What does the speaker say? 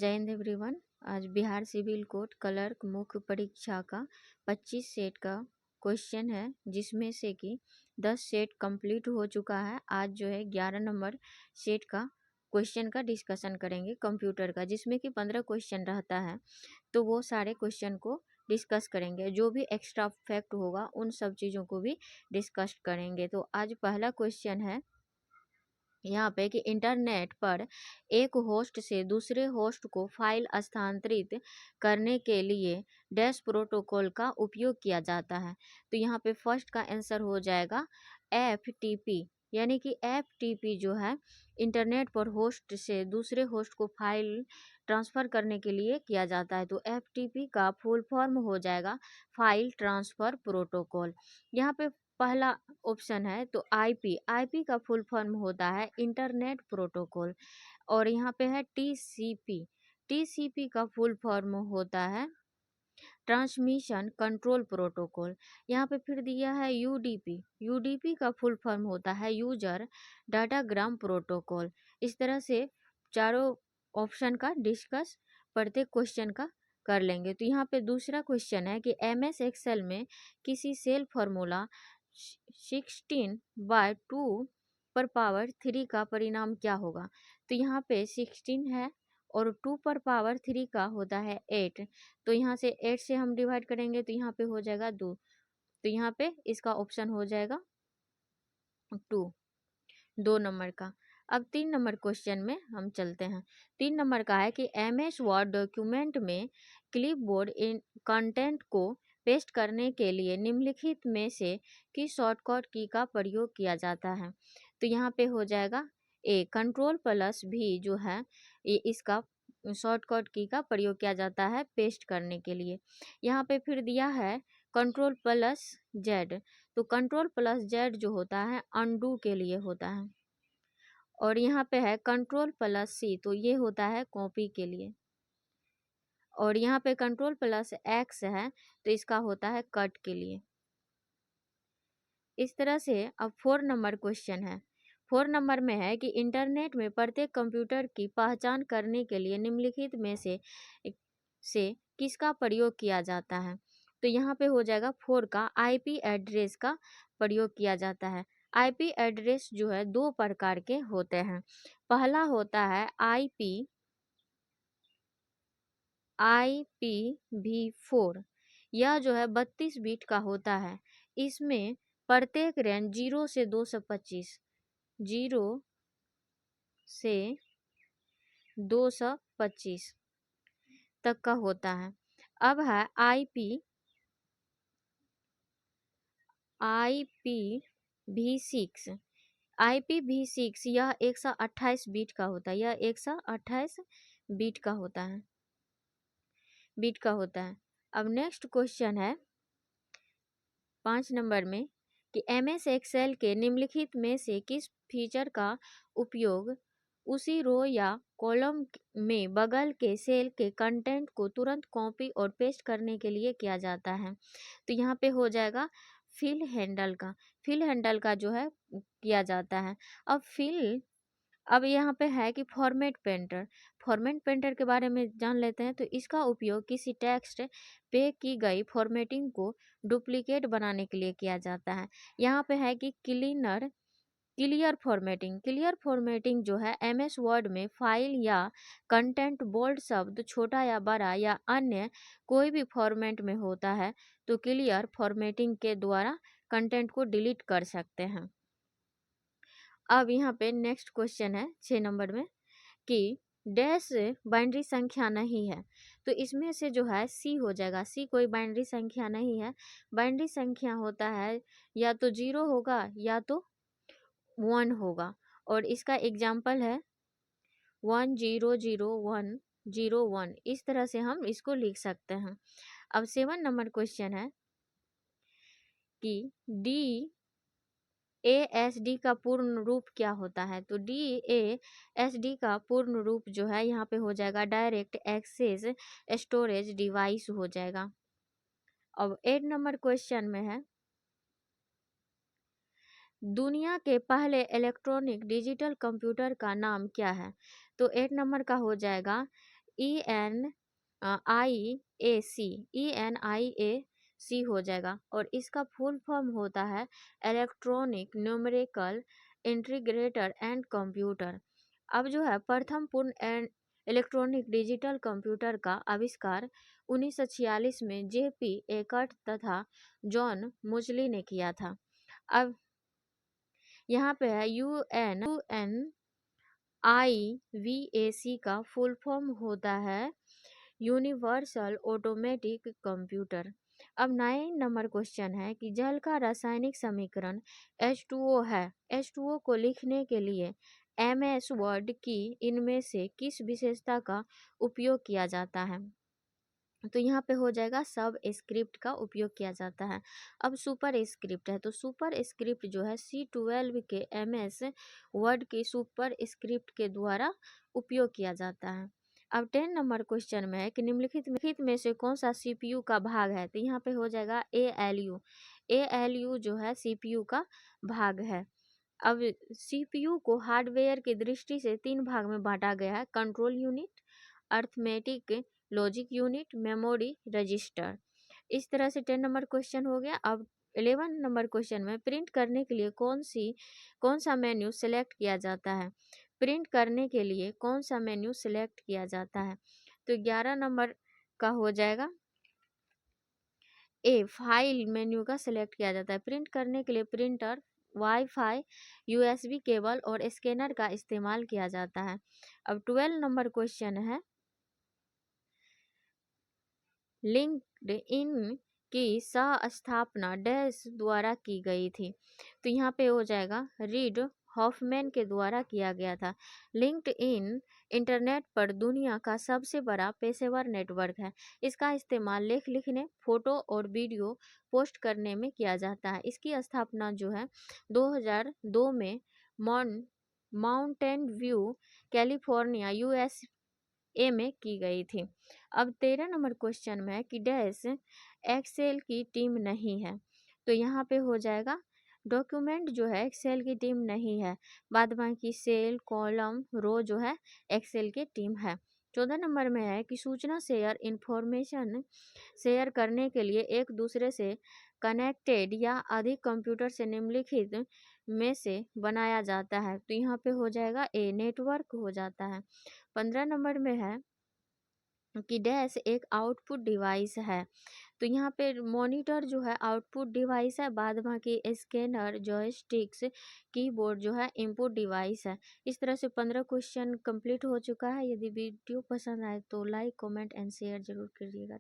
जय हिंद एवरीवन। आज Bihar civil court clerk मुख्य परीक्षा का 25 सेट का क्वेश्चन है, जिसमें से कि 10 सेट कंप्लीट हो चुका है। आज जो है 11 नंबर सेट का क्वेश्चन का डिस्कशन करेंगे कंप्यूटर का, जिसमें कि 15 क्वेश्चन रहता है। तो वो सारे क्वेश्चन को डिस्कस करेंगे, जो भी एक्स्ट्रा फैक्ट होगा उन सब चीज़ों को भी डिस्कस करेंगे। तो आज पहला क्वेश्चन है यहाँ पे कि इंटरनेट पर एक होस्ट से दूसरे होस्ट को फाइल स्थानांतरित करने के लिए डैश प्रोटोकॉल का उपयोग किया जाता है। तो यहाँ पे फर्स्ट का आंसर हो जाएगा FTP, यानी कि FTP जो है इंटरनेट पर होस्ट से दूसरे होस्ट को फाइल ट्रांसफ़र करने के लिए किया जाता है। तो FTP का फुल फॉर्म हो जाएगा फाइल ट्रांसफ़र प्रोटोकॉल। यहाँ पे पहला ऑप्शन है तो आईपी का फुल फॉर्म होता है इंटरनेट प्रोटोकॉल। और यहाँ पे है टीसीपी का फुल फॉर्म होता है ट्रांसमिशन कंट्रोल प्रोटोकॉल। यहाँ पे फिर दिया है यूडीपी का फुल फॉर्म होता है यूजर डाटाग्राम प्रोटोकॉल। इस तरह से चारों ऑप्शन का डिस्कस प्रत्येक क्वेश्चन का कर लेंगे। तो यहाँ पे दूसरा क्वेश्चन है कि MS एक्सेल में किसी सेल फार्मूला 16/2 पर पावर 3 का परिणाम क्या होगा। तो यहाँ पे 16 है और 2 पर पावर 3 का होता है 8। तो यहाँ से 8 से हम डिवाइड करेंगे तो यहाँ पे हो जाएगा 2। तो यहाँ पे इसका ऑप्शन हो जाएगा 2 नंबर का। अब 3 नंबर क्वेश्चन में हम चलते हैं। 3 नंबर का है कि MS वर्ड डॉक्यूमेंट में क्लिपबोर्ड इन कंटेंट को पेस्ट करने के लिए निम्नलिखित में से किस शॉर्टकट की का प्रयोग किया जाता है। तो यहाँ पे हो जाएगा Ctrl+V जो है ये इसका शॉर्टकट की का प्रयोग किया जाता है पेस्ट करने के लिए। यहाँ पे फिर दिया है Ctrl+Z। तो Ctrl+Z जो होता है अनडू के लिए होता है। और यहाँ पे है Ctrl+C, तो ये होता है कॉपी के लिए। और यहाँ पे Ctrl+X है तो इसका होता है कट के लिए। इस तरह से अब 4 नंबर क्वेश्चन है। 4 नंबर में है कि इंटरनेट में प्रत्येक कंप्यूटर की पहचान करने के लिए निम्नलिखित में से किसका प्रयोग किया जाता है। तो यहाँ पे हो जाएगा 4 का IP एड्रेस का प्रयोग किया जाता है। IP एड्रेस जो है 2 प्रकार के होते हैं। पहला होता है IPv4। यह जो है 32 बिट का होता है। इसमें प्रत्येक रेंज 0 से 225 तक का होता है। अब है IPv6। IPv6 यह 128 बिट का होता है। यह 128 बिट का होता है। अब नेक्स्ट क्वेश्चन है 5 नंबर में कि MS एक्सेल के निम्नलिखित में से किस फीचर का उपयोग उसी रो या कॉलम में बगल के सेल के कंटेंट को तुरंत कॉपी और पेस्ट करने के लिए किया जाता है। तो यहाँ पे हो जाएगा फिल हैंडल का जो है किया जाता है। अब यहाँ पे है कि फॉर्मेट पेंटर के बारे में जान लेते हैं। तो इसका उपयोग किसी टेक्स्ट पे की गई फॉर्मेटिंग को डुप्लीकेट बनाने के लिए किया जाता है। यहाँ पे है कि क्लियर फॉर्मेटिंग जो है MS वर्ड में फाइल या कंटेंट बोल्ड शब्द छोटा या बड़ा या अन्य कोई भी फॉर्मेट में होता है तो क्लियर फॉर्मेटिंग के द्वारा कंटेंट को डिलीट कर सकते हैं। अब यहाँ पे नेक्स्ट क्वेश्चन है 6 नंबर में कि डैश बाइनरी संख्या नहीं है। तो इसमें से जो है C हो जाएगा। C कोई बाइनरी संख्या नहीं है। बाइनरी संख्या होता है या तो 0 होगा या तो 1 होगा। और इसका एग्जाम्पल है 100101। इस तरह से हम इसको लिख सकते हैं। अब 7 नंबर क्वेश्चन है कि DASD का पूर्ण रूप क्या होता है। तो DASD का पूर्ण रूप जो है यहाँ पे हो जाएगा डायरेक्ट एक्सेस स्टोरेज डिवाइस हो जाएगा। अब 8 नंबर क्वेश्चन में है दुनिया के पहले इलेक्ट्रॉनिक डिजिटल कंप्यूटर का नाम क्या है। तो 8 नंबर का हो जाएगा ENIAC हो जाएगा। और इसका फुल फॉर्म होता है electronic numerical integrator and computer. अब जो है प्रथम पूर्ण इलेक्ट्रॉनिक डिजिटल कंप्यूटर का आविष्कार 1946 में JP एकर्ट तथा जॉन मुचली ने किया था। अब यहाँ पे है UNIVAC का फुल फॉर्म होता है यूनिवर्सल ऑटोमेटिक कंप्यूटर। अब 9 नंबर क्वेश्चन है कि जल का रासायनिक समीकरण H2O है। H2O को लिखने के लिए MS वर्ड की इनमें से किस विशेषता का उपयोग किया जाता है? तो यहाँ पे हो जाएगा सब स्क्रिप्ट का उपयोग किया जाता है। अब सुपर स्क्रिप्ट है, तो सुपर स्क्रिप्ट जो है C12 के MS वर्ड की सुपर स्क्रिप्ट के द्वारा उपयोग किया जाता है। अब 10 नंबर क्वेश्चन में है कि निम्नलिखित में से कौन सा CPU का भाग है? तो यहाँ पे हो जाएगा ALU जो है CPU का भाग है। अब CPU को हार्डवेयर की दृष्टि से 3 भाग में बांटा गया है: control unit, arithmetic logic unit, memory register. इस तरह से 10 नंबर क्वेश्चन हो गया। अब 11 नंबर क्वेश्चन में प्रिंट करने के लिए कौन सा मेन्यू सेलेक्ट किया जाता है? प्रिंट करने के लिए कौन सा मेन्यू सेलेक्ट किया जाता है? तो 11 नंबर का हो जाएगा ए, फाइल मेन्यू का सिलेक्ट किया जाता है। प्रिंट करने के लिए प्रिंटर, वाईफाई, USB केबल और स्कैनर का इस्तेमाल किया जाता है। अब 12 नंबर क्वेश्चन है लिंक्ड इन की स्थापना डैश द्वारा की गई थी। तो यहाँ पे हो जाएगा रीड हॉफमैन के द्वारा किया गया था। लिंक्ड इन इंटरनेट पर दुनिया का सबसे बड़ा पेशेवर नेटवर्क है। इसका इस्तेमाल लेख लिखने, फोटो और वीडियो पोस्ट करने में किया जाता है। इसकी स्थापना जो है 2002 में माउंटेन व्यू, कैलिफोर्निया, USA में की गई थी। अब 13 नंबर क्वेश्चन में है कि डैश एक्सेल की टीम नहीं है। तो यहाँ पे हो जाएगा डॉक्यूमेंट जो है एक्सेल की टीम नहीं है, बाद बाकी सेल, कॉलम, रो जो है एक्सेल की टीम है। 14 नंबर में है कि सूचना इंफॉर्मेशन शेयर करने के लिए एक दूसरे से कनेक्टेड या अधिक कंप्यूटर से निम्नलिखित में से बनाया जाता है। तो यहाँ पे हो जाएगा ए, नेटवर्क हो जाता है। 15 नंबर में है कि डैश एक आउटपुट डिवाइस है। तो यहाँ पे मॉनिटर जो है आउटपुट डिवाइस है, बाद बाकी स्कैनर, जॉयस्टिक्स, कीबोर्ड जो है इनपुट डिवाइस है। इस तरह से 15 क्वेश्चन कंप्लीट हो चुका है। यदि वीडियो पसंद आए तो लाइक, कमेंट एंड शेयर जरूर करिएगा।